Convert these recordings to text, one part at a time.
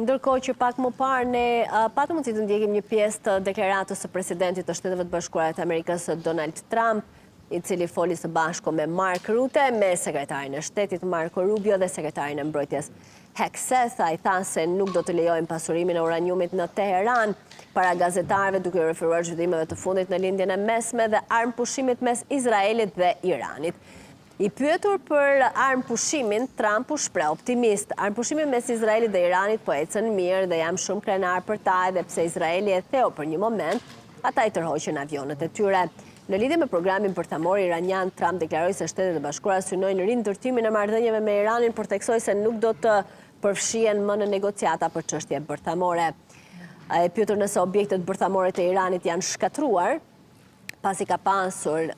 Ndërkohë që pak më parë ne patëm mundësi të ndjekim një pjesë të deklaratës së presidentit të Shtetet Bashkuara të Amerikës Donald Trump, i cili foli së bashku me Mark Rutte, me sekretarin e shtetit Marco Rubio dhe sekretarin e mbrojtjes Hegseth. Ai tha se nuk do të lejojnë pasurimin e uraniumit në Teheran para gazetarëve, duke u referuar zhvillimeve të fundit në lindjen e mesme dhe armëpushimit mes Izraelit dhe Iranit. I pyetur për armëpushimin, Trump u shpreh optimist. Armëpushimi mes Izraelit dhe Iranit po ecën mirë dhe jam shumë krenar për ta, edhe pse Izraeli e theu për një moment, ata i tërhoqën avionet e tyre. Në lidhje me programin bërthamor iranian, Trump deklaroi se Shtetet e Bashkuara synojnë rindërtimin e marrëdhënieve me Iranin, por theksoi se nuk do të përfshihen më në negociata për çështje bërthamore. E pyetur nëse objektet bërthamore të Iranit janë shkatruar, pasi ka pasur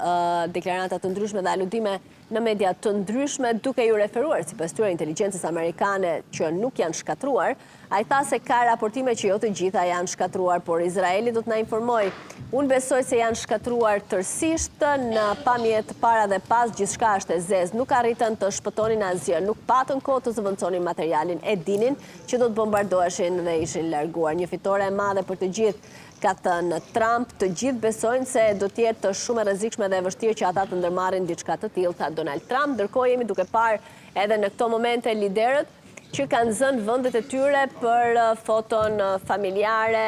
deklarata të ndryshme dhe aludime në media të ndryshme, duke ju referuar sipas tyre inteligjencës amerikane që nuk janë shkatruar, ai tha se ka raportime që jo të gjitha janë shkatruar, por Izraeli do të na informoj. Unë besoj se janë shkatruar tërësisht, në pamje të para dhe pas, gjithçka është e zezë, nuk arritën të shpëtonin asgjë, nuk patën kohë të zëvendësonin materialin, e dinin që do të bombardoheshin dhe ishin larguar. Një fitore e madhe për të gjithë, ka thënë Trump. Të gjithë besojnë se do të jetë shumë e rrezikshme dhe e vështirë që ata të ndërmarrin diçka të tillë, tha Donald Trump. Ndërkohë jemi duke parë edhe në këto momente liderët që kanë zënë vendet e tyre për foton familjare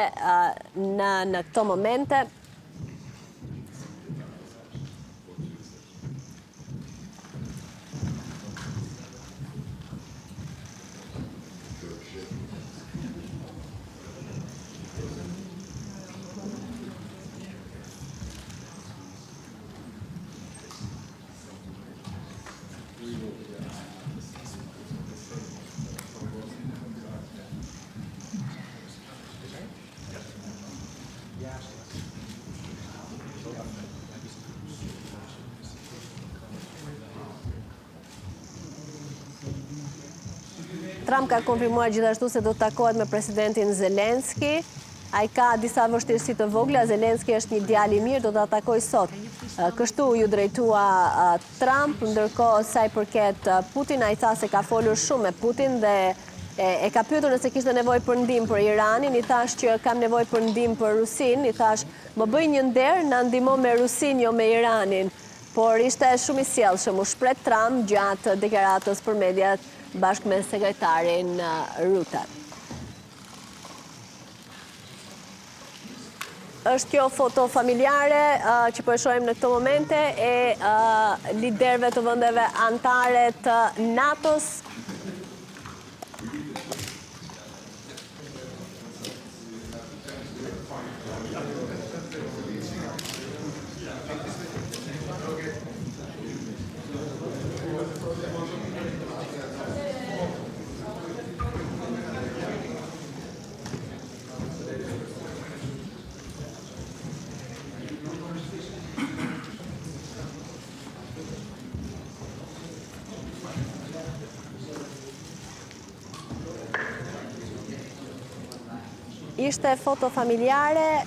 në këto momente. Trump ka konfirmuar gjithashtu se do të takohet me presidentin Zelenski. Ai ka disa vështirësi të vogla. Zelenski është një djalë i mirë, do ta takoj sot. Kështu ju drejtua Trump, ndërkohë sa i përket Putin, ai tha se ka folur shumë me Putin dhe e ka pyetur nëse kishte nevojë për ndihmë për Iranin. I thash që kam nevojë për ndihmë për Rusin. I thash, më bëj një nder, na ndihmo me Rusin, jo me Iranin. Por ishte shumë i sjellshëm, u shpreh Trump gjatë deklaratës për mediat bashkë me sekretarin Rutte. Është kjo foto familjare që po e shohim në këto momente e liderëve të vendeve anëtare të NATO-s. Ishte foto familjare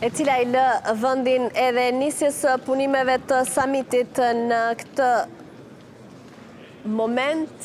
e cila i lë vendin edhe nisjes së punimeve të samitit në këtë moment.